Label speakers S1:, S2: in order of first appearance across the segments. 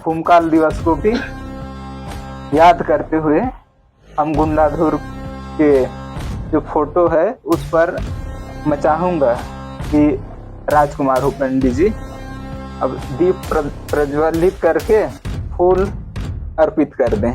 S1: भूमकाल दिवस को भी याद करते हुए हम गुंडाधुर के जो फोटो है उस पर मैं चाहूँगा कि राजकुमार हुपेंडी जी अब दीप प्रज्वलित करके फूल अर्पित कर दें।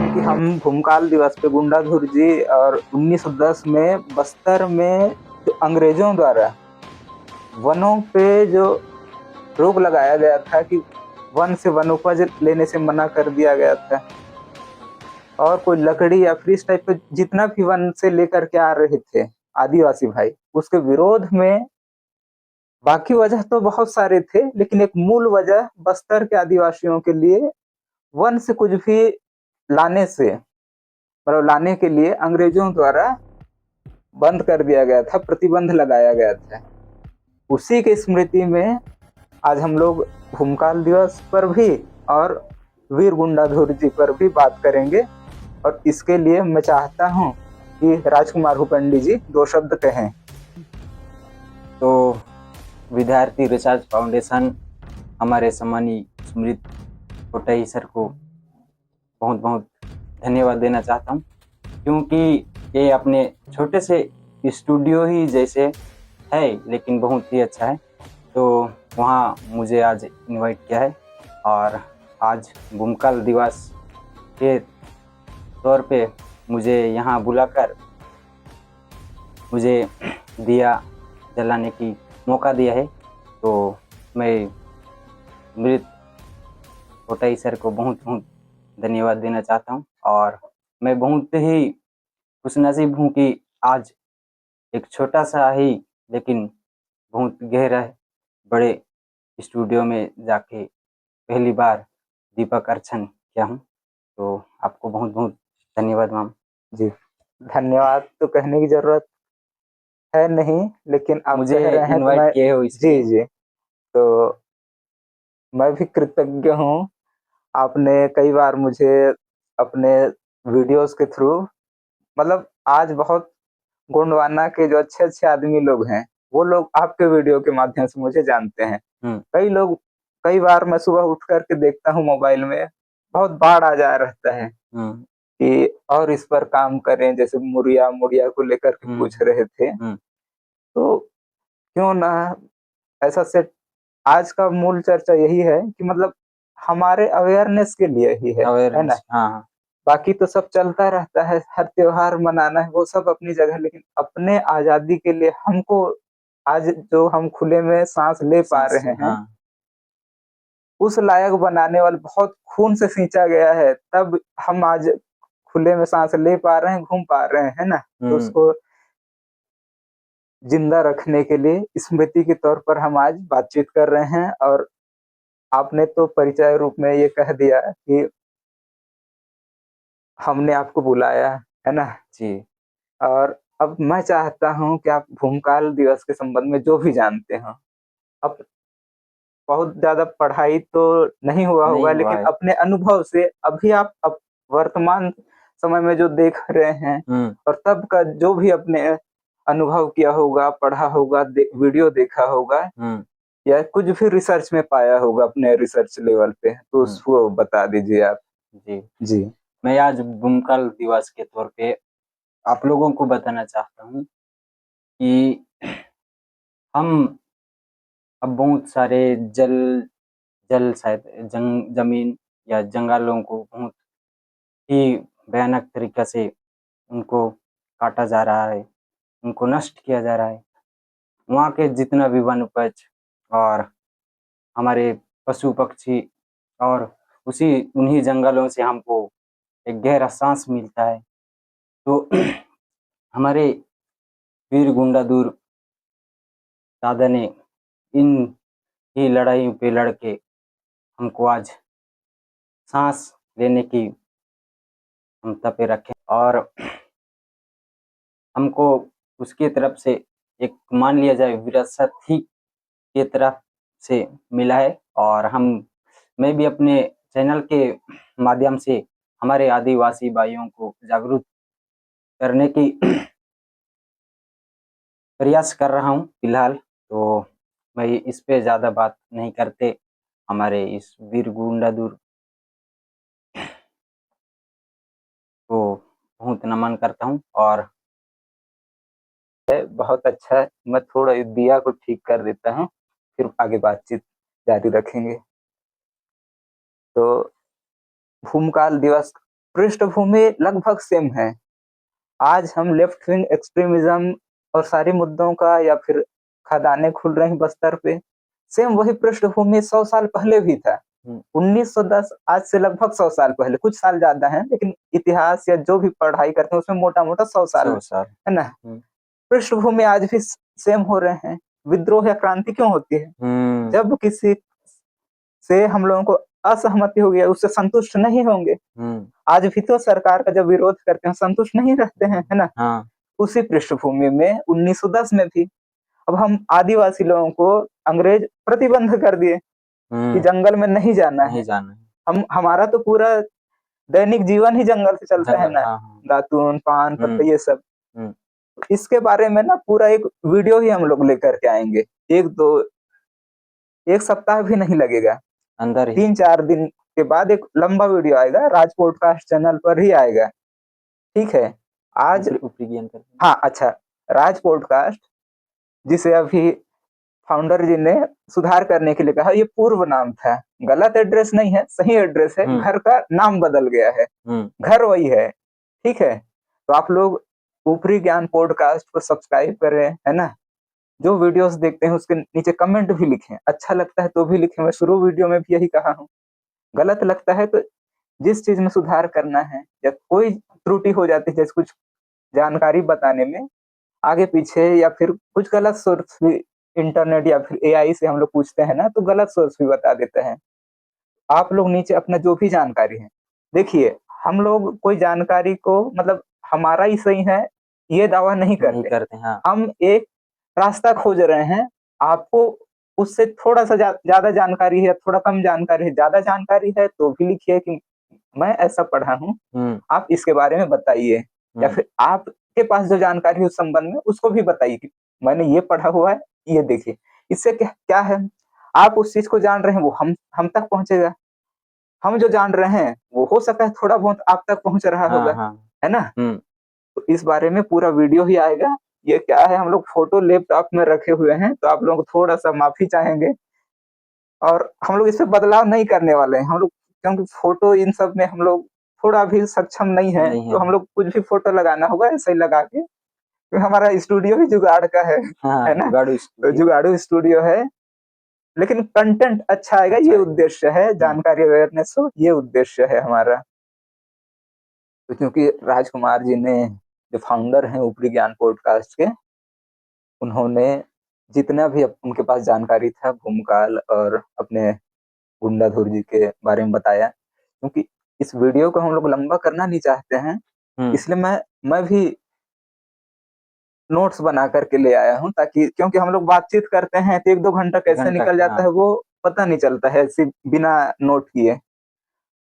S1: कि हम भूमकाल दिवस पे गुंडाधुर जी और 1910 में बस्तर में जो अंग्रेजों द्वारा वनों पे जो रोक लगाया गया था कि वन से वनोपज लेने से मना कर दिया गया था और कोई लकड़ी या फिर इस टाइप के जितना भी वन से लेकर के आ रहे थे आदिवासी भाई, उसके विरोध में बाकी वजह तो बहुत सारे थे, लेकिन एक मूल वजह बस्तर के आदिवासियों के लिए वन से कुछ भी लाने से मतलब लाने के लिए अंग्रेजों द्वारा बंद कर दिया गया था, प्रतिबंध लगाया गया था। उसी के स्मृति में आज हम लोग भूमकाल दिवस पर भी और वीर गुंडाधुर जी पर भी बात करेंगे और इसके लिए मैं चाहता हूं कि राजकुमार हुपेंडी जी 2 शब्द कहें।
S2: तो विद्यार्थी रिसर्च फाउंडेशन हमारे सम्मानीय स्मृत कोटई सर को बहुत बहुत धन्यवाद देना चाहता हूँ, क्योंकि ये अपने छोटे से स्टूडियो ही जैसे है लेकिन बहुत ही अच्छा है। तो वहाँ मुझे आज इनवाइट किया है और आज भूमकाल दिवस के तौर पे मुझे यहाँ बुलाकर मुझे दिया जलाने की मौका दिया है। तो मैं मृत कोटई सर को बहुत बहुत धन्यवाद देना चाहता हूँ और मैं बहुत ही खुशनसीब हूँ कि आज एक छोटा सा ही लेकिन बहुत गहरा बड़े स्टूडियो में जाके पहली बार दीपक अर्चन किया हूँ। तो आपको बहुत बहुत धन्यवाद मैम
S1: जी, धन्यवाद तो कहने की जरूरत है नहीं, लेकिन आप
S2: मुझे
S1: कह रहे हैं तो
S2: इनवाइट
S1: मैं
S2: किए हो इसलिए।
S1: जी तो मैं भी कृतज्ञ हूँ। आपने कई बार मुझे अपने वीडियोस के थ्रू मतलब आज बहुत गोंडवाना के जो अच्छे आदमी लोग हैं वो लोग आपके वीडियो के माध्यम से मुझे जानते हैं। कई बार मैं सुबह उठ करके देखता हूँ मोबाइल में बहुत बाढ़ आ जा रहता है कि और इस पर काम करें, जैसे मुड़िया को लेकर के पूछ रहे थे। तो क्यों ना ऐसा सेट, आज का मूल चर्चा यही है कि मतलब हमारे अवेयरनेस के लिए ही है ना।
S2: हाँ।
S1: बाकी तो सब चलता रहता है, हर त्योहार मनाना है वो सब अपनी जगह, लेकिन अपने आजादी के लिए हमको आज जो हम खुले में सांस ले पा रहे हैं उस लायक बनाने वाले बहुत खून से सींचा गया है, तब हम आज खुले में सांस ले पा रहे हैं, घूम पा रहे हैं ना। तो उसको जिंदा रखने के लिए स्मृति के तौर पर हम आज बातचीत कर रहे हैं। और आपने तो परिचय रूप में ये कह दिया कि हमने आपको बुलाया है ना जी। और अब मैं चाहता हूं कि आप भूमकाल दिवस के संबंध में जो भी जानते हो, अब बहुत ज्यादा पढ़ाई तो नहीं हुआ होगा, लेकिन अपने अनुभव से अभी आप वर्तमान समय में जो देख रहे हैं और तब का जो भी अपने अनुभव किया होगा, पढ़ा होगा, वीडियो देखा होगा या कुछ भी रिसर्च में पाया होगा अपने रिसर्च लेवल पे, तो उसको बता दीजिए आप। जी
S2: मैं आज भूमकाल दिवस के तौर पे आप लोगों को बताना चाहता हूँ कि हम अब बहुत सारे जल शायद जमीन या जंगलों को बहुत ही भयानक तरीका से उनको काटा जा रहा है, उनको नष्ट किया जा रहा है। वहाँ के जितना भी वन उपज और हमारे पशु पक्षी और उन्हीं जंगलों से हमको एक गहरा सांस मिलता है। तो हमारे वीर गुंडाधुर दादा ने इन ही लड़ाइयों पे लड़ के हमको आज सांस लेने की क्षमता पे रखे और हमको उसके तरफ से एक मान लिया जाए विरासत ही के तरफ से मिला है। और मैं भी अपने चैनल के माध्यम से हमारे आदिवासी भाइयों को जागरूक करने की प्रयास कर रहा हूँ फिलहाल। तो मैं इस पे ज़्यादा बात नहीं करते, हमारे इस वीर गुंडाधुर को बहुत नमन करता हूँ। और
S1: बहुत अच्छा है। मैं थोड़ा इस दिया को ठीक कर देता हूँ, फिर आगे बातचीत जारी रखेंगे। तो भूमकाल दिवस पृष्ठभूमि लगभग सेम है। आज हम लेफ्ट विंग एक्सट्रीमिज्म और सारे मुद्दों का या फिर खदानें खुल रही बस्तर पे, सेम वही पृष्ठभूमि 100 साल पहले भी था। 1910 आज से लगभग 100 साल पहले, कुछ साल ज्यादा है लेकिन इतिहास या जो भी पढ़ाई करते हैं उसमें मोटा मोटा 100 साल
S2: 100 साल
S1: है ना। पृष्ठभूमि आज भी सेम हो रहे हैं। विद्रोह या क्रांति क्यों होती है? जब किसी से हम लोगों को असहमति हो गया, उससे संतुष्ट नहीं होंगे। आज भी तो सरकार का जब विरोध करते हैं संतुष्ट नहीं रहते हैं, है ना।
S2: हाँ
S1: उसी पृष्ठभूमि में 1910 में भी अब हम आदिवासी लोगों को अंग्रेज प्रतिबंध कर दिए कि जंगल में नहीं जाना
S2: नहीं
S1: है।
S2: जाना है।
S1: हम हमारा तो पूरा दैनिक जीवन ही जंगल से चलता है
S2: जंगल,
S1: ना,
S2: हाँ हाँ।
S1: दातून पान पत्ते ये सब।
S2: हम्म,
S1: इसके बारे में ना पूरा एक वीडियो ही हम लोग लेकर के आएंगे। एक सप्ताह भी नहीं लगेगा,
S2: अंदर ही
S1: 3-4 दिन के बाद एक लंबा वीडियो आएगा, राज पॉडकास्ट चैनल पर ही आएगा। ठीक है। आज
S2: ऊपरी ज्ञान कर।
S1: हाँ अच्छा, राज पॉडकास्ट जिसे अभी फाउंडर जी ने सुधार करने के लिए कहा, ये पूर्व नाम था, गलत एड्रेस नहीं है, सही एड्रेस है। घर का नाम बदल गया है, घर वही है। ठीक है। तो आप लोग ऊपरी ज्ञान पॉडकास्ट को सब्सक्राइब करें, है ना। जो वीडियोस देखते हैं उसके नीचे कमेंट भी लिखें, अच्छा लगता है तो भी लिखें। मैं शुरू वीडियो में भी यही कहा हूँ। गलत लगता है तो जिस चीज में सुधार करना है या कोई त्रुटि हो जाती है, जैसे कुछ जानकारी बताने में आगे पीछे या फिर कुछ गलत सोर्स भी, इंटरनेट या फिर एआई से हम लोग पूछते हैं ना, तो गलत सोर्स भी बता देते हैं। आप लोग नीचे अपना जो भी जानकारी है देखिए। हम लोग कोई जानकारी को मतलब हमारा ही सही है ये दावा नहीं
S2: नहीं
S1: करते।
S2: करते, हाँ।
S1: हम एक रास्ता खोज रहे हैं। आपको उससे थोड़ा सा ज्यादा जानकारी है, थोड़ा कम जानकारी है, ज्यादा जानकारी है तो भी लिखिए कि मैं ऐसा पढ़ा हूँ, आप इसके बारे में बताइए। या फिर आपके पास जो जानकारी है उस संबंध में उसको भी बताइए कि मैंने ये पढ़ा हुआ है, ये देखिए। इससे क्या क्या है, आप उस चीज को जान रहे हैं, वो हम तक पहुंचेगा। हम जो जान रहे हैं वो हो सकता है थोड़ा बहुत आप तक पहुंच रहा होगा, है ना। तो इस बारे में पूरा वीडियो ही आएगा। ये क्या है, हम लोग फोटो लैपटॉप में रखे हुए हैं तो आप लोग थोड़ा सा माफी चाहेंगे। और हम लोग इसमें बदलाव नहीं करने वाले हैं हम लोग, क्योंकि फोटो इन सब में हम लोग थोड़ा भी सक्षम नहीं है। तो हम लोग कुछ भी फोटो लगाना होगा ऐसे ही लगा के, क्योंकि हमारा स्टूडियो भी जुगाड़ का है ना। तो जुगाड़ू स्टूडियो है, लेकिन कंटेंट अच्छा आएगा, ये उद्देश्य है। जानकारी अवेयरनेस हो, ये उद्देश्य है हमारा। तो क्योंकि राजकुमार जी ने, जो फाउंडर हैं ऊपरी ज्ञान पॉडकास्ट के, उन्होंने जितना भी उनके पास जानकारी था भूमकाल और अपने गुंडाधुर जी के बारे में बताया। क्योंकि इस वीडियो को हम लोग लंबा करना नहीं चाहते हैं, इसलिए मैं भी नोट्स बना करके ले आया हूँ, ताकि क्योंकि हम लोग बातचीत करते हैं तो 1-2 घंटा कैसे निकल जाता है वो पता नहीं चलता है सिर्फ बिना नोट किए।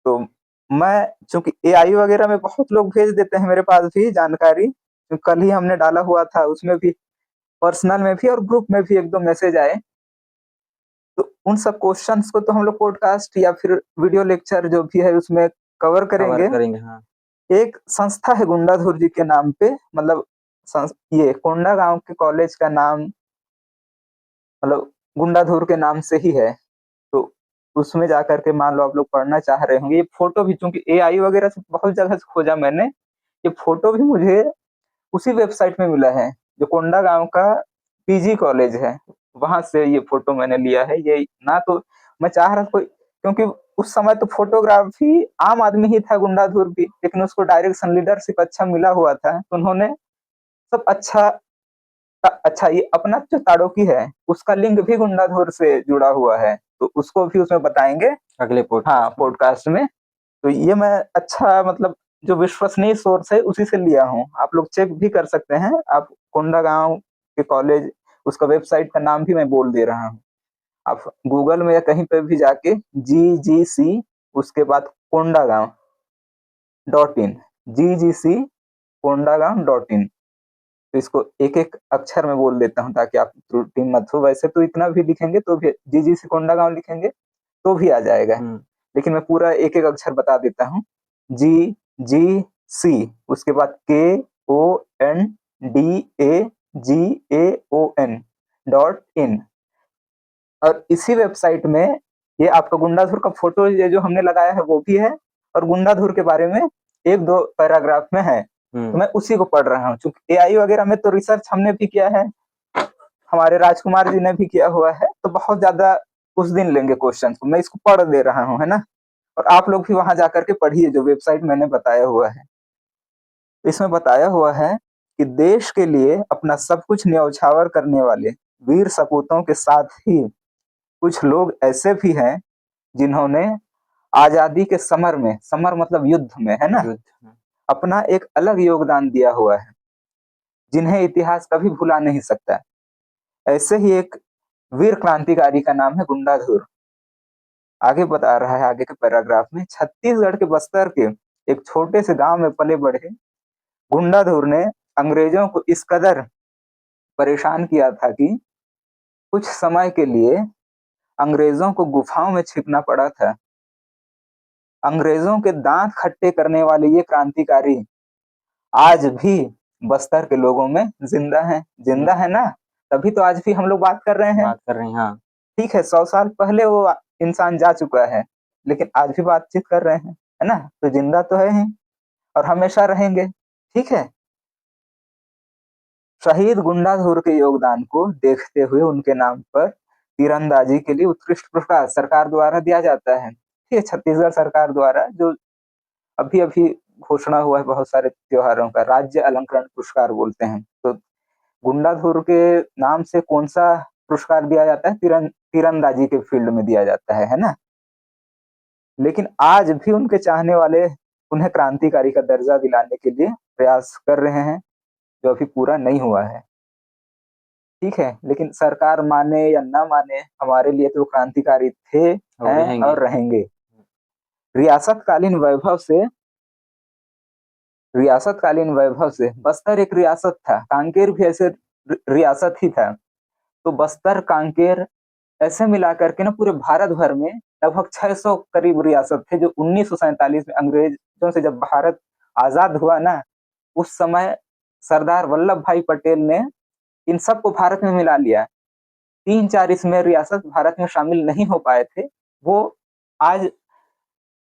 S1: तो मैं चूंकि एआई वगैरह में बहुत लोग भेज देते हैं मेरे पास भी जानकारी, तो कल ही हमने डाला हुआ था, उसमें भी पर्सनल में भी और ग्रुप में भी 1-2 मैसेज आए। तो उन सब क्वेश्चंस को तो हम लोग पॉडकास्ट या फिर वीडियो लेक्चर जो भी है उसमें कवर करेंगे।
S2: हाँ।
S1: एक संस्था है गुंडाधुर जी के नाम पे, मतलब ये कोंडा गांव के कॉलेज का नाम मतलब गुंडाधुर के नाम से ही है। तो उसमें जाकर के मान लो आप लोग पढ़ना चाह रहे होंगे। ये फोटो भी चूंकि एआई वगैरह से बहुत जगह से खोजा मैंने, ये फोटो भी मुझे उसी वेबसाइट में मिला है जो कोंडा गांव का पीजी कॉलेज है, वहां से ये फोटो मैंने लिया है। ये ना तो मैं चाह रहा कोई, क्योंकि उस समय तो फोटोग्राफी आम आदमी ही था गुंडाधुर भी, लेकिन उसको डायरेक्शन लीडरशिप अच्छा मिला हुआ था, तो उन्होंने सब अच्छा अच्छा। ये अपना जो ताड़ोकी है उसका लिंक भी गुंडाधुर से जुड़ा हुआ है, तो उसको भी उसमें बताएंगे अगले पॉडकास्ट में। तो ये मैं अच्छा मतलब जो विश्वसनीय सोर्स है उसी से लिया हूँ, आप लोग चेक भी कर सकते हैं। आप कोंडा गांव के कॉलेज, उसका वेबसाइट का नाम भी मैं बोल दे रहा हूँ। आप गूगल में या कहीं पे भी जाके GGC उसके बाद Kondagaon .in, GGC Kondagaon .in। तो इसको एक एक अक्षर में बोल देता हूँ ताकि आप त्रुटि मत हो। वैसे तो इतना भी लिखेंगे तो भी, GGC कोंडागांव लिखेंगे तो भी आ जाएगा, लेकिन मैं पूरा एक एक अक्षर बता देता हूँ। GGC, उसके बाद KONDAGAON और इसी वेबसाइट में ये आपका गुंडाधुर का फोटो ये जो हमने लगाया है वो भी है, और गुंडाधुर के बारे में एक दो पैराग्राफ में है। तो मैं उसी को पढ़ रहा हूँ, क्योंकि AI वगैरह में तो रिसर्च हमने भी किया है, हमारे राजकुमार जी ने भी किया हुआ है, तो बहुत ज्यादा उस दिन लेंगे क्वेश्चन को, मैं इसको पढ़ दे रहा हूँ, है ना। और आप लोग भी वहां जाकर के पढ़िए जो वेबसाइट मैंने बताया हुआ है। इसमें बताया हुआ है कि देश के लिए अपना सब कुछ न्यौछावर करने वाले वीर सपूतों के साथ ही कुछ लोग ऐसे भी हैं जिन्होंने आजादी के समर में, समर मतलब युद्ध में, है ना, अपना एक अलग योगदान दिया हुआ है, जिन्हें इतिहास कभी भुला नहीं सकता। ऐसे ही एक वीर क्रांतिकारी का नाम है गुंडाधुर। आगे बता रहा है आगे के पैराग्राफ में, छत्तीसगढ़ के बस्तर के एक छोटे से गांव में पले बढ़े गुंडाधुर ने अंग्रेजों को इस कदर परेशान किया था कि कुछ समय के लिए अंग्रेजों को गुफाओं में छिपना पड़ा था। अंग्रेजों के दांत खट्टे करने वाले ये क्रांतिकारी आज भी बस्तर के लोगों में जिंदा है ना, तभी तो आज भी हम लोग बात कर रहे हैं। हाँ, ठीक है, 100 साल पहले वो इंसान जा चुका है, लेकिन आज भी बातचीत कर रहे हैं, है ना, तो जिंदा तो है ही और हमेशा रहेंगे। ठीक है, शहीद गुंडाधुर के योगदान को देखते हुए उनके नाम पर तीरंदाजी के लिए उत्कृष्ट पुरस्कार सरकार द्वारा दिया जाता है। ठीक है, छत्तीसगढ़ सरकार द्वारा जो अभी अभी घोषणा हुआ है बहुत सारे त्योहारों का, राज्य अलंकरण पुरस्कार बोलते हैं। तो गुंडाधुर के नाम से कौन सा पुरस्कार दिया जाता है? तीरंदाजी के फील्ड में दिया जाता है ना। लेकिन आज भी उनके चाहने वाले उन्हें क्रांतिकारी का दर्जा दिलाने के लिए प्रयास कर रहे हैं, जो अभी पूरा नहीं हुआ है। ठीक है, लेकिन सरकार माने या ना माने, हमारे लिए तो क्रांतिकारी थे, हैं और रहेंगे। रियासतकालीन वैभव से बस्तर एक रियासत था, कांकेर भी ऐसे रियासत ही था। तो बस्तर, कांकेर ऐसे मिलाकर के ना पूरे भारत भर में लगभग 600 करीब रियासत थे, जो 1947 में अंग्रेजों से जब भारत आजाद हुआ ना, उस समय सरदार वल्लभ भाई पटेल ने इन सबको भारत में मिला लिया। 3-4 इसमें रियासत भारत में शामिल नहीं हो पाए थे, वो आज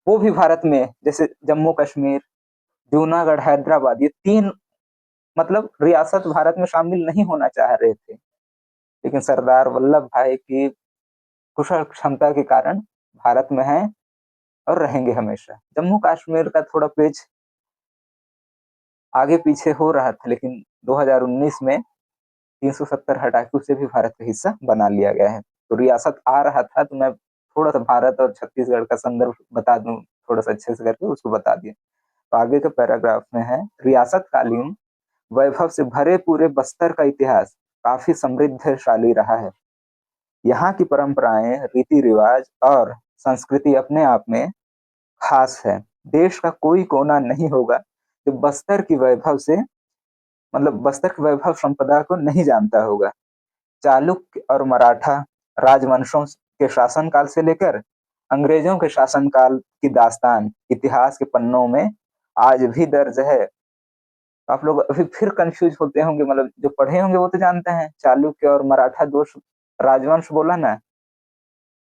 S1: वो भी भारत में, जैसे जम्मू कश्मीर, जूनागढ़, हैदराबाद, ये 3 मतलब रियासत भारत में शामिल नहीं होना चाह रहे थे, लेकिन सरदार वल्लभ भाई की कुशल क्षमता के कारण भारत में हैं और रहेंगे हमेशा। जम्मू कश्मीर का थोड़ा पेच आगे पीछे हो रहा था, लेकिन 2019 में 370 हटा के उसे भी भारत का हिस्सा बना लिया गया है। तो रियासत आ रहा था, तो मैं थोड़ा सा भारत और छत्तीसगढ़ का संदर्भ बता दूं, थोड़ा सा अच्छे से करके उसको बता दिया। तो आगे के पैराग्राफ में है, रियासतकालीन वैभव से भरे पूरे बस्तर का इतिहास काफी समृद्धशाली रहा है। यहाँ की परंपराएं, रीति रिवाज और संस्कृति अपने आप में खास है। देश का कोई कोना नहीं होगा जो बस्तर की वैभव से, मतलब बस्तर की वैभव संपदा को नहीं जानता होगा। चालुक्य और मराठा राजवंशों के शासनकाल से लेकर अंग्रेजों के शासनकाल की दास्तान इतिहास के पन्नों में आज भी दर्ज है। आप लोग अभी फिर कंफ्यूज होते होंगे, मतलब जो पढ़े होंगे वो तो जानते हैं, चालुक्य और मराठा दो राजवंश बोला ना,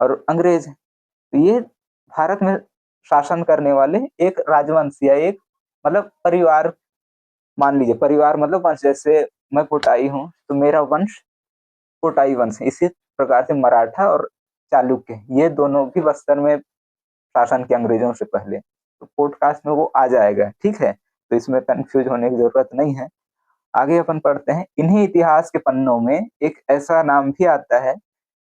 S1: और अंग्रेज, तो ये भारत में शासन करने वाले एक राजवंश या एक मतलब परिवार, मान लीजिए परिवार मतलब वंश, जैसे मैं कोटाई हूँ तो मेरा वंश कोटाई वंश, इसी प्रकार से मराठा और चालुक्य ये दोनों भी बस्तर में शासन के अंग्रेजों से पहले, तो पॉडकास्ट में वो आ जाएगा। ठीक है, तो इसमें कंफ्यूज होने की जरूरत नहीं है। आगे अपन पढ़ते हैं। इन्हीं इतिहास के पन्नों में एक ऐसा नाम भी आता है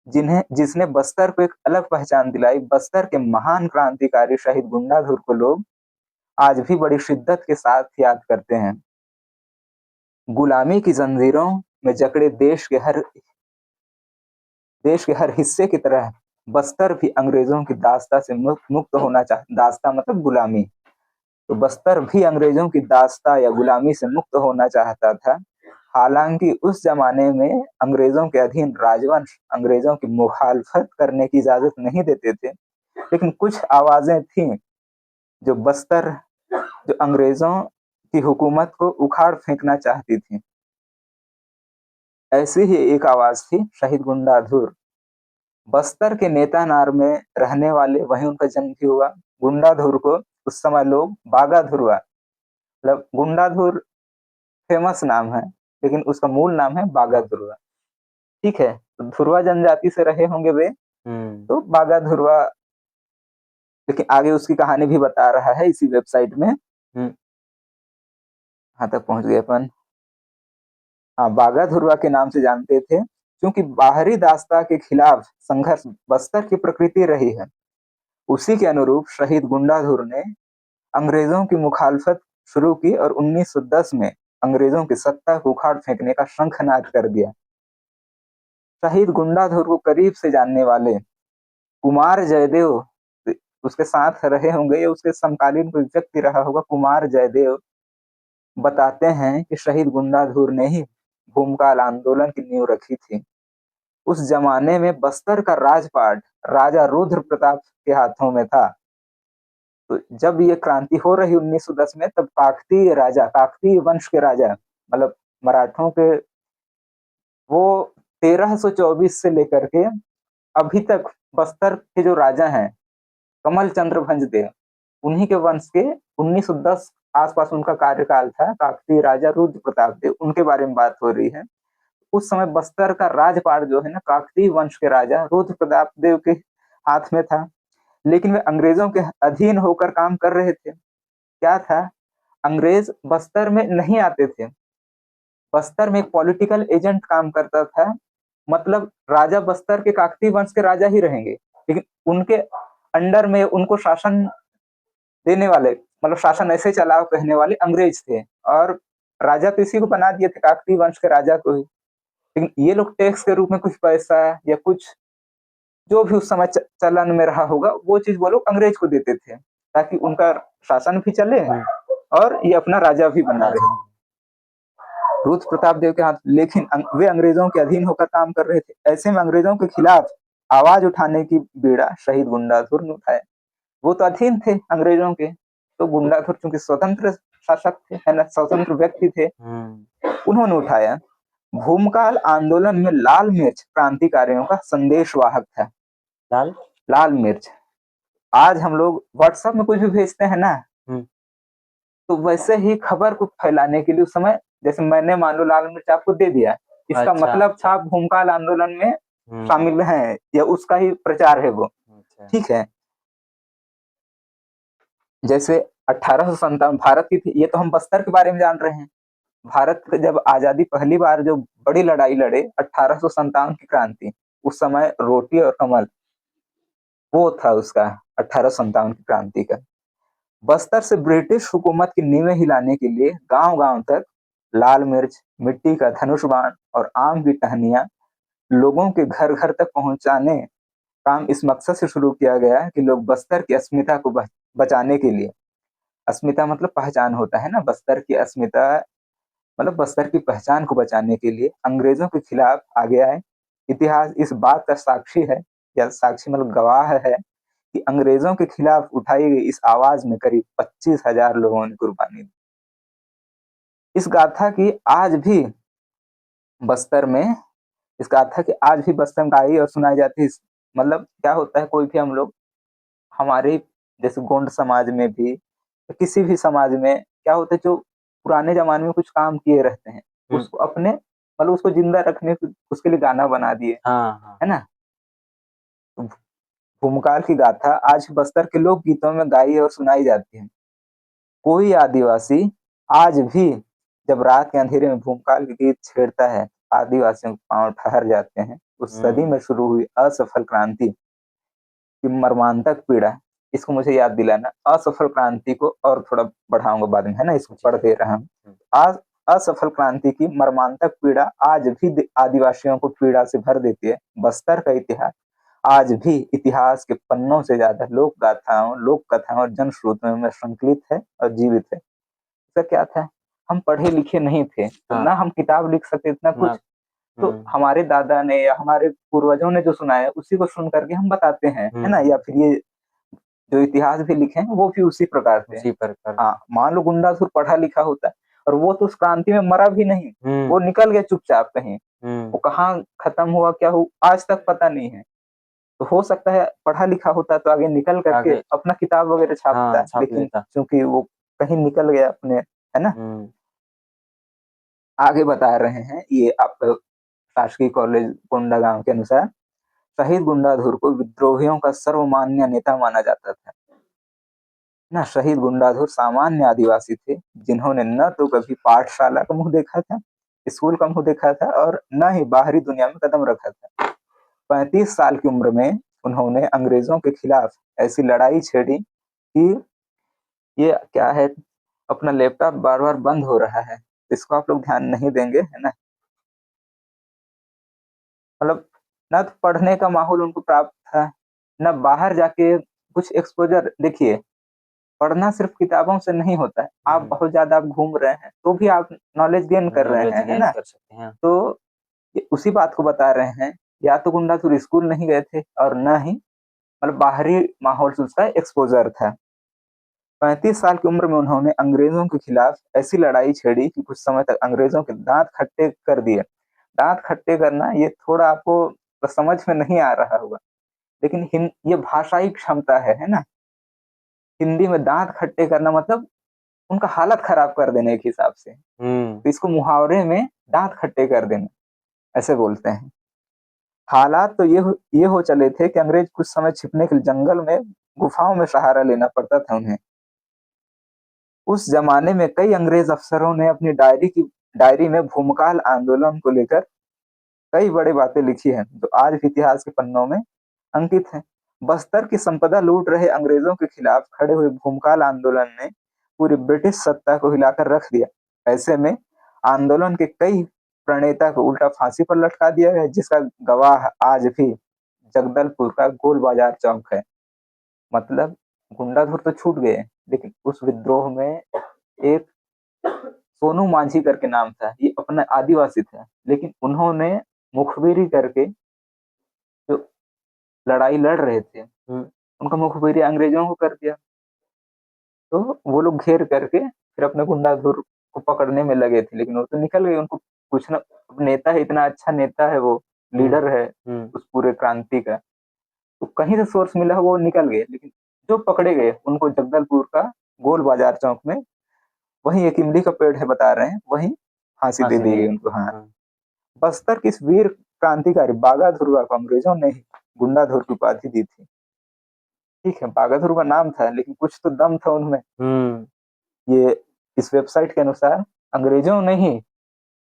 S1: जिसने बस्तर को एक अलग पहचान दिलाई। बस्तर के महान क्रांतिकारी शहीद गुंडाधुर को लोग आज भी बड़ी शिद्दत के साथ याद करते हैं। गुलामी की जंजीरों में जकड़े देश के हर हिस्से की तरह बस्तर भी अंग्रेजों की दास्ता से मुक्त होना दास्ता मतलब गुलामी, तो बस्तर भी अंग्रेजों की दास्ता या गुलामी से मुक्त होना चाहता था। हालांकि उस जमाने में अंग्रेजों के अधीन राजवंश अंग्रेजों की मुखालफत करने की इजाजत नहीं देते थे, लेकिन कुछ आवाजें थीं जो बस्तर जो अंग्रेजों की हुकूमत को उखाड़ फेंकना चाहती थी। ऐसी ही एक आवाज थी शहीद गुंडाधुर। बस्तर के नेतानार में रहने वाले, वहीं उनका जन्म भी हुआ। गुंडाधुर को उस समय लोग बागाधुरवा, मतलब गुंडाधुर फेमस नाम है, लेकिन उसका मूल नाम है बागाधुरवा। ठीक है, तो धुरवा जनजाति से रहे होंगे वे, तो बागाधुरवा। लेकिन आगे उसकी कहानी भी बता रहा है इसी वेबसाइट में। यहाँ तक पहुंच गए अपन। हाँ, बागाधुरवा के नाम से जानते थे क्योंकि बाहरी दास्ता के खिलाफ संघर्ष बस्तर की प्रकृति रही है। उसी के अनुरूप शहीद गुंडाधुर ने अंग्रेजों की मुखालफत शुरू की और 1910 में अंग्रेजों की सत्ता को उखाड़ फेंकने का शंखनाद कर दिया। शहीद गुंडाधुर को करीब से जानने वाले कुमार जयदेव, उसके साथ रहे होंगे या उसके समकालीन कोई व्यक्ति रहा होगा, कुमार जयदेव बताते हैं कि शहीद गुंडाधुर ने ही भूमकाल आंदोलन की नींव रखी थी। उस जमाने में बस्तर का राजपाट राजा रुद्र प्रताप के हाथों में था। तो जब ये क्रांति हो रही 1910 में, तब काकतीय राजा, काकतीय वंश के राजा, मतलब मराठों के, वो 1324 से लेकर के अभी तक बस्तर के जो राजा हैं कमल चंद्र भंजदेव, उन्हीं के वंश के 1910 आसपास उनका कार्यकाल था। काकतीय राजा रुद्र प्रताप देव, उनके बारे में बात हो रही है। उस समय बस्तर का राजपाट जो है ना, काकतीय वंश के राजा रुद्र प्रताप देव के हाथ में था। लेकिन वे अंग्रेजों के अधीन होकर काम कर रहे थे। क्या था, अंग्रेज बस्तर में नहीं आते थे। बस्तर में एक पॉलिटिकल एजेंट काम करता था, मतलब राजा बस्तर के काकतीय वंश के राजा ही रहेंगे, लेकिन उनके अंडर में उनको शासन देने वाले, मतलब शासन ऐसे चलाओ कहने वाले अंग्रेज थे। और राजा तो इसी को बना दिए थे, काकतीय वंश के राजा को ही। लेकिन ये लोग टैक्स के रूप में कुछ पैसा या कुछ जो भी उस समय चलन में रहा होगा, वो चीज वो लोग अंग्रेज को देते थे, ताकि उनका शासन भी चले और ये अपना राजा भी बना रहे। रुद्र प्रताप देव के हाथ, लेकिन वे अंग्रेजों के अधीन होकर काम कर रहे थे। ऐसे में अंग्रेजों के खिलाफ आवाज उठाने की बीड़ा शहीद गुंडाधुर ने उठाया। वो तो अधीन थे अंग्रेजों के, तो गुंडाधुर चूंकि स्वतंत्र शासक थे, है ना, स्वतंत्र व्यक्ति थे, उन्होंने उठाया। भूमकाल आंदोलन में लाल मिर्च क्रांतिकारियों का संदेशवाहक था। लाल मिर्च, आज हम लोग व्हाट्सएप में कुछ भी भेजते हैं ना, तो वैसे ही खबर को फैलाने के लिए उस समय, जैसे मैंने मान लो लाल मिर्च आपको दे दिया, इसका अच्छा, मतलब था आप भूमकाल आंदोलन में शामिल हैं या उसका ही प्रचार है वो। ठीक है, जैसे 1857 भारत की थी, ये तो हम बस्तर के बारे में जान रहे हैं। भारत जब आजादी पहली बार जो बड़ी लड़ाई लड़े, 1857 की क्रांति, उस समय रोटी और कमल, वो था उसका 1857 की क्रांति का। बस्तर से ब्रिटिश हुकूमत की नींवें हिलाने के लिए गांव-गांव तक लाल मिर्च, मिट्टी का धनुष बाण और आम की टहनियां लोगों के घर-घर तक पहुंचाने काम इस मकसद से शुरू किया गया कि लोग बस्तर की अस्मिता को बचाने के लिए, अस्मिता मतलब पहचान होता है ना, बस्तर की अस्मिता मतलब बस्तर की पहचान को बचाने के लिए अंग्रेजों के खिलाफ आगे आए। इतिहास इस बात का साक्षी है, या साक्षी मतलब गवाह है, कि अंग्रेजों के खिलाफ उठाई गई इस आवाज में करीब 25,000 लोगों ने कुर्बानी दी। इस गाथा की आज भी बस्तर में, इस गाथा की आज भी बस्तर में गाई और सुनाई जाती है। मतलब क्या होता है, कोई भी हम लोग, हमारे जैसे गोंड समाज में भी, किसी भी समाज में क्या होता है, जो पुराने जमाने में कुछ काम किए रहते हैं, उसको अपने मतलब उसको जिंदा रखने उसके लिए गाना बना दिए, है ना। भूमकाल की गाथा आज बस्तर के लोक गीतों में गाई और सुनाई जाती है। कोई आदिवासी आज भी जब रात के अंधेरे में भूमकाल के गीत छेड़ता है, आदिवासियों के पांव ठहर जाते हैं। उस सदी में शुरू हुई असफल क्रांति की मर्मांतक पीड़ा, इसको मुझे याद दिलाना। असफल क्रांति को और थोड़ा बढ़ाऊंगा बाद में, है ना, इसको पढ़ दे रहा हूँ। आज असफल क्रांति की मर्मांतक पीड़ा आज भी आदिवासियों को पीड़ा से भर देती है। बस्तर का इतिहास आज भी इतिहास के पन्नों से ज्यादा लोक गाथाओं, लोक कथाओं और जनश्रुतियों में संकलित है और जीवित है। इसका क्या था, हम पढ़े लिखे नहीं थे तो
S2: हाँ।
S1: ना हम किताब लिख सकते इतना कुछ, तो
S2: हम्म।
S1: हमारे दादा ने या हमारे पूर्वजों ने जो सुनाया उसी को सुन करके हम बताते हैं, है ना, या
S2: हम्म।
S1: फिर ये जो इतिहास भी लिखे हैं वो भी उसी प्रकार से
S2: उसी
S1: है।
S2: प्रकार।
S1: हाँ, मान लो गुंडासुर पढ़ा लिखा होता है और वो तो उस क्रांति में मरा भी नहीं, वो
S2: हम्म।
S1: निकल गया चुपचाप कहीं,
S2: हम्म।
S1: वो कहाँ खत्म हुआ क्या हुआ आज तक पता नहीं है। तो हो सकता है पढ़ा लिखा होता तो आगे निकल करके
S2: आगे।
S1: अपना किताब वगैरह
S2: हाँ,
S1: छापता,
S2: छाप
S1: लेकिन
S2: लेता।
S1: चूंकि वो कहीं निकल गया अपने, है ना।
S2: हम्म।
S1: आगे बता रहे हैं ये आप शासकीय कॉलेज कोंडागांव के अनुसार, शहीद गुंडाधुर को विद्रोहियों का सर्वमान्य नेता माना जाता था ना। शहीद गुंडाधुर सामान्य आदिवासी थे जिन्होंने न तो कभी पाठशाला का मुंह देखा था, स्कूल का मुंह देखा था, और न ही बाहरी दुनिया में कदम रखा था। 35 साल की उम्र में उन्होंने अंग्रेजों के खिलाफ ऐसी लड़ाई छेड़ी कि ये क्या है, अपना लैपटॉप बार बार बंद हो रहा है, इसको आप लोग ध्यान नहीं देंगे, है ना। मतलब ना तो पढ़ने का माहौल उनको प्राप्त था, ना बाहर जाके कुछ एक्सपोजर। देखिए, पढ़ना सिर्फ किताबों से नहीं होता है, आप बहुत ज्यादा आप घूम रहे हैं तो भी आप नॉलेज गेन कर रहे
S2: नॉलेज
S1: हैं, है
S2: गेन
S1: ना।
S2: कर सकते हैं।
S1: तो ये उसी बात को बता रहे हैं, या तो गुंडासुर स्कूल नहीं गए थे और न ही मतलब बाहरी माहौल से उसका एक्सपोजर था। 35 साल की उम्र में उन्होंने अंग्रेजों के खिलाफ ऐसी लड़ाई छेड़ी कि कुछ समय तक अंग्रेजों के दांत खट्टे कर दिए। दांत खट्टे करना ये थोड़ा आपको समझ में नहीं आ रहा होगा, लेकिन ये भाषाई क्षमता है ना। हिंदी में दांत खट्टे करना मतलब उनका हालत खराब कर देने के हिसाब से, तो इसको मुहावरे में दांत खट्टे कर देना ऐसे बोलते हैं। हालात तो ये हो चले थे कि अंग्रेज कुछ समय छिपने के लिए जंगल में, गुफाओं में सहारा लेना पड़ता था उन्हें। उस जमाने में कई अंग्रेज अफसरों ने अपनी डायरी में भूमकाल आंदोलन को लेकर कई बड़ी बातें लिखी हैं जो आज भी इतिहास के पन्नों में अंकित हैं। बस्तर की संपदा लूट रहे अंग्रेजों के खिलाफ खड़े हुए भूमकाल आंदोलन ने पूरी ब्रिटिश सत्ता को हिलाकर रख दिया। ऐसे में आंदोलन के कई प्रणेता को उल्टा फांसी पर लटका दिया गया, जिसका गवाह आज भी जगदलपुर का गोल बाजार चौक है। मतलब गुंडाधुर तो छूट गए, लेकिन उस विद्रोह में एक सोनू मांझी करके नाम था, ये अपना आदिवासी था, लेकिन उन्होंने मुखबिरी करके जो लड़ाई लड़ रहे थे उनका मुखबिरी अंग्रेजों को कर दिया। तो वो लोग घेर करके फिर अपने गुंडाधुर को पकड़ने में लगे थे, लेकिन वो तो निकल गए। उनको कुछ ना, नेता है, इतना अच्छा नेता है, वो लीडर है उस पूरे क्रांति का, तो कहीं से सोर्स मिला वो निकल गए। लेकिन जो पकड़े गए उनको जगदलपुर का गोल बाजार चौक में, वहीं एक इमली का पेड़ है बता रहे हैं, वहीं फांसी दे दी गई उनको। हाँ, बस्तर की इस वीर क्रांतिकारी बागाधुरवा को अंग्रेजों ने गुंडाधुर की उपाधि दी थी। ठीक है, बागाधुर का नाम था, लेकिन कुछ तो दम था उनमें। ये इस वेबसाइट के अनुसार अंग्रेजों ने ही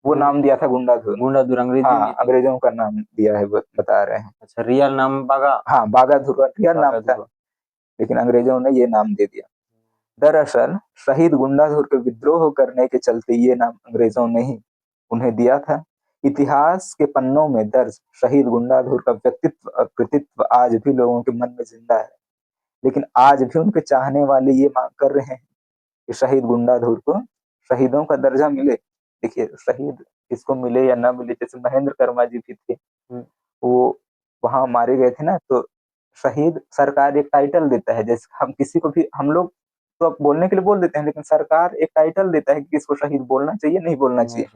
S1: वो नाम दिया था गुंडाधुर।
S2: गुंडाधुर अंग्रेजी
S1: हाँ,
S2: में थी।
S1: अंग्रेजों का नाम दिया है, बता रहे हैं।
S2: अच्छा, रियल नाम बागा।
S1: हाँ, बागाधुर का रियल नाम था,
S2: बागाधुर।
S1: लेकिन अंग्रेजों ने ये नाम दे दिया। दरअसल शहीद गुंडाधुर के विद्रोह करने के चलते ये नाम अंग्रेजों ने ही उन्हें दिया था। इतिहास के पन्नों में दर्ज शहीद गुंडाधुर का व्यक्तित्व और कृतित्व आज भी लोगों के मन में जिंदा है, लेकिन आज भी उनके चाहने वाले ये मांग कर रहे हैं कि शहीद गुंडाधुर को शहीदों का दर्जा मिले। देखिए, शहीद किसको मिले या ना मिले, जैसे महेंद्र कर्मा जी भी थे, वो वहां मारे गए थे ना, तो शहीद सरकार एक टाइटल देता है। जैसे हम किसी को भी, हम लोग तो अब बोलने के लिए बोल देते हैं, लेकिन सरकार एक टाइटल देता है कि किसको शहीद बोलना चाहिए, नहीं बोलना चाहिए।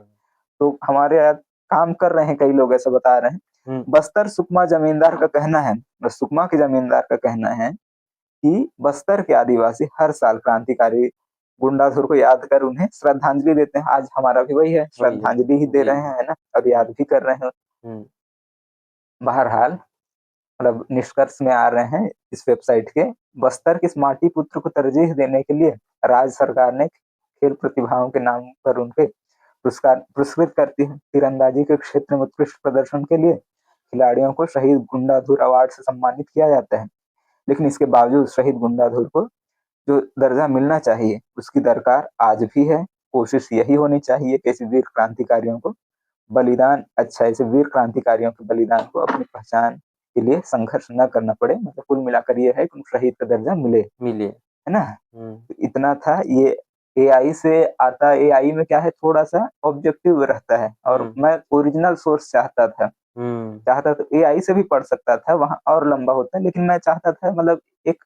S1: तो हमारे यहाँ काम कर रहे हैं कई लोग, ऐसा बता रहे हैं। बस्तर सुकमा जमींदार का कहना है, सुकमा के जमींदार का कहना है कि बस्तर के आदिवासी हर साल क्रांतिकारी गुंडाधुर को याद कर उन्हें श्रद्धांजलि देते हैं। आज हमारा भी वही है, श्रद्धांजलि ही दे रहे हैं, है ना, अब याद भी कर रहे हैं। बहरहाल, मतलब निष्कर्ष में आ रहे हैं इस वेबसाइट के, बस्तर के इस माटी पुत्र को तरजीह देने के लिए राज्य सरकार ने खेल प्रतिभाओं के नाम पर उनके पुरस्कार पुरस्कृत करती है। तीरंदाजी के क्षेत्र में उत्कृष्ट प्रदर्शन के लिए खिलाड़ियों को शहीद गुंडाधुर अवार्ड से सम्मानित किया जाता है। लेकिन इसके बावजूद शहीद गुंडाधुर को जो दर्जा मिलना चाहिए उसकी दरकार आज भी है। कोशिश यही होनी चाहिए कि ऐसे वीर क्रांतिकारियों को बलिदान, अच्छा, ऐसे वीर क्रांतिकारियों के बलिदान को अपनी पहचान के लिए संघर्ष न करना पड़े। मतलब कुल मिलाकर ये है कि उनको शहीद का दर्जा मिले,
S2: मिले।
S1: है ना। तो इतना था। ये एआई से आता, एआई में क्या है, थोड़ा सा ऑब्जेक्टिव रहता है, और मैं ओरिजिनल सोर्स चाहता था। तो एआई से भी पढ़ सकता था, वहां और लंबा होता है, लेकिन मैं चाहता था मतलब एक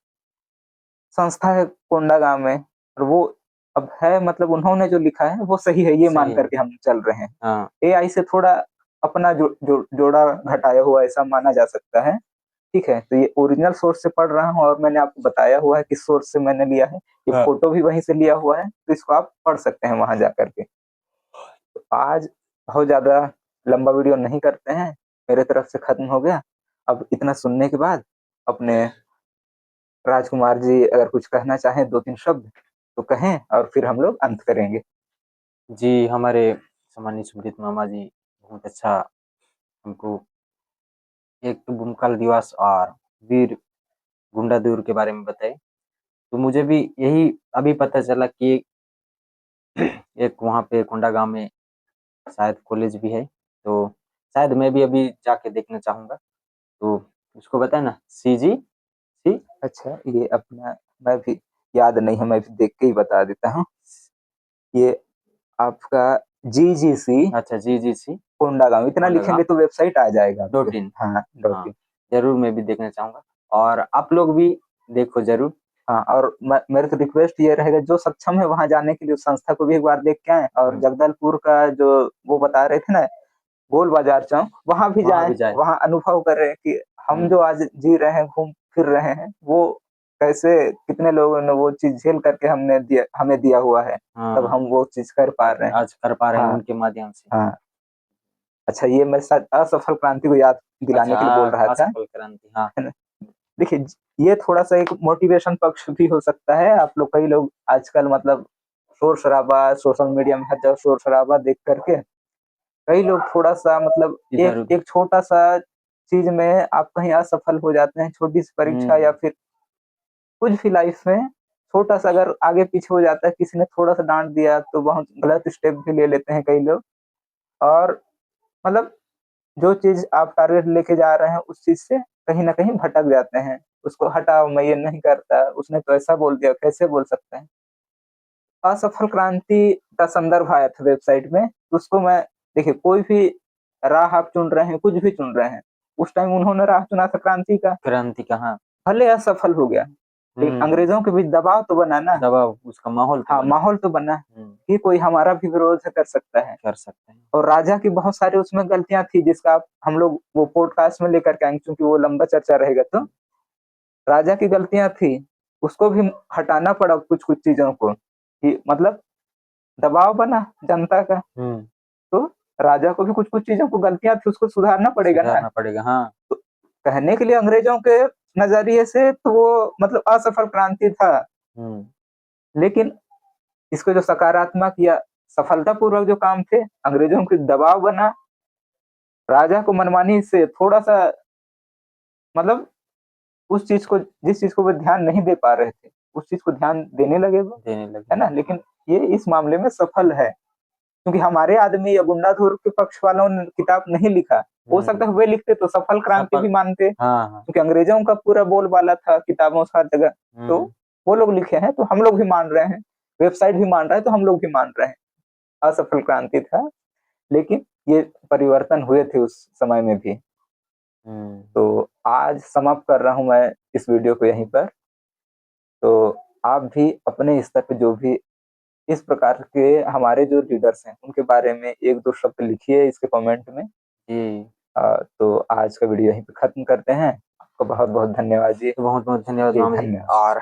S1: संस्था है कोंडागांव में, और वो अब है, मतलब उन्होंने जो लिखा है वो सही है, ये मान करके हम चल रहे हैं। एआई से थोड़ा अपना जोड़ा घटाया हुआ ऐसा माना जा सकता है। ठीक है, तो ये ओरिजिनल सोर्स से पढ़ रहा हूँ, और मैंने आपको बताया हुआ है किस सोर्स से मैंने लिया है। ये फोटो भी वहीं से लिया हुआ है, तो इसको आप पढ़ सकते हैं वहां जा करके। तो आज बहुत ज्यादा लंबा वीडियो नहीं करते हैं, मेरे तरफ से खत्म हो गया। अब इतना सुनने के बाद अपने राजकुमार जी अगर कुछ कहना चाहें, 2-3 शब्द तो कहें, और फिर हम लोग अंत करेंगे।
S2: जी, हमारे सम्मानित सुमृत मामा जी बहुत अच्छा हमको एक तो भूमकाल दिवस और वीर गुंडाधुर के बारे में बताए। तो मुझे भी यही अभी पता चला कि एक वहाँ पे कोंडागांव में शायद कॉलेज भी है, तो शायद मैं भी अभी जाके देखना चाहूँगा। तो उसको बताए ना, सीजी सी।
S1: अच्छा, ये अपना, मैं भी याद नहीं है, मैं भी देख के ही बता देता हूँ। ये आपका जीजीसी,
S2: अच्छा, जीजीसी
S1: कोंडागांव, इतना
S2: कोंडागांव
S1: लिखेंगे तो वेबसाइट आ जाएगा आपके।
S2: .in।
S1: हाँ,
S2: हाँ,
S1: .in।
S2: जरूर मैं भी देखना चाहूंगा, और आप लोग भी देखो जरूर।
S1: हाँ, और मेरे तो रिक्वेस्ट ये रहेगा, जो सक्षम है वहां जाने के लिए उस संस्था को भी एक बार देख के आए, और जगदलपुर का जो वो बता रहे थे ना, गोल बाजार चौक, वहां भी
S2: वहाँ
S1: जाएं,
S2: भी जाए।
S1: वहां अनुभव करें कि हम जो आज जी रहे हैं, घूम फिर रहे हैं, वो कैसे, कितने लोगों ने वो चीज झेल करके हमें दिया हुआ है, तब हम वो चीज कर पा रहे हैं।
S2: आज कर पा रहे हैं
S1: हाँ,
S2: उनके माध्यम से।
S1: हाँ। अच्छा, ये मैं शायद असफल क्रांति को याद दिलाने के लिए बोल रहा था।
S2: असफल क्रांति, हाँ।
S1: है ना? देखिए, ये थोड़ा सा एक मोटिवेशन पक्ष भी हो सकता है। आप लोग, कई लोग आजकल मतलब शोर शराबा सोशल मीडिया में हर जगह शोर शराबा देख करके, कई लोग थोड़ा सा मतलब एक एक छोटा सा चीज में आप कहीं असफल हो जाते हैं, छोटी सी परीक्षा या फिर कुछ भी लाइफ में छोटा सा अगर आगे पीछे हो जाता है, किसी ने थोड़ा सा डांट दिया तो बहुत गलत स्टेप भी ले लेते हैं कई लोग। और मतलब जो चीज आप टारगेट लेके जा रहे हैं, उस चीज से कहीं ना कहीं भटक जाते हैं। उसको हटाओ, मैं ये नहीं करता, उसने तो ऐसा बोल दिया, कैसे बोल सकते हैं। असफल क्रांति का संदर्भ आया था वेबसाइट में, तो उसको मैं, देखिए, कोई भी राह आप चुन रहे हैं, कुछ भी चुन रहे हैं, उस टाइम उन्होंने राह चुना था क्रांति का।
S2: हाँ।
S1: भले असफल हो गया, लेकिन अंग्रेजों के बीच दबाव तो बना ना,
S2: दबाव, उसका माहौल तो
S1: हाँ,
S2: बना।
S1: माहौल तो बना कि कोई हमारा भी विरोध कर सकता है। और राजा की बहुत सारी उसमें गलतियां थी, जिसका हम लोग वो पॉडकास्ट में लेकर के आएंगे, क्योंकि वो लंबा चर्चा रहेगा। तो राजा की गलतियां थी, उसको भी हटाना पड़ा कुछ कुछ चीजों को, कि मतलब दबाव बना जनता का। तो राजा को भी कुछ कुछ चीजों को गलतियां थी, उसको सुधारना पड़ेगा ना।
S2: हाँ।
S1: तो कहने के लिए अंग्रेजों के नजरिए से तो वो मतलब असफल क्रांति था, लेकिन इसको जो सकारात्मक या सफलतापूर्वक जो काम थे, अंग्रेजों के दबाव बना, राजा को मनमानी से थोड़ा सा मतलब उस चीज को, जिस चीज को वो ध्यान नहीं दे पा रहे थे, उस चीज को ध्यान देने लगे वो, है ना। लेकिन ये इस मामले में सफल है, क्योंकि हमारे आदमी या गुंडाधुर के पक्ष वालों ने किताब नहीं लिखा। हो सकता है वे लिखते तो सफल क्रांति भी मानते, क्योंकि अंग्रेजों का पूरा बोलबाला था किताबों से हर जगह। तो वो लोग लिखे हैं, तो हम लोग भी मान रहे हैं, वेबसाइट भी मान रहा है, तो हम लोग भी मान रहे हैं असफल क्रांति था, लेकिन ये परिवर्तन हुए थे उस समय में भी। तो आज समाप्त कर रहा हूं मैं इस वीडियो को यहीं पर। तो आप भी अपने स्तर पे जो भी इस प्रकार के हमारे जो लीडर्स हैं, उनके बारे में 1-2 शब्द लिखिए इसके कमेंट में। तो आज का वीडियो यहीं पे खत्म करते हैं। आपका बहुत बहुत धन्यवाद जी।
S2: बहुत बहुत धन्यवाद
S1: जी,
S2: मामा जी।
S1: धन्यवाद।
S2: और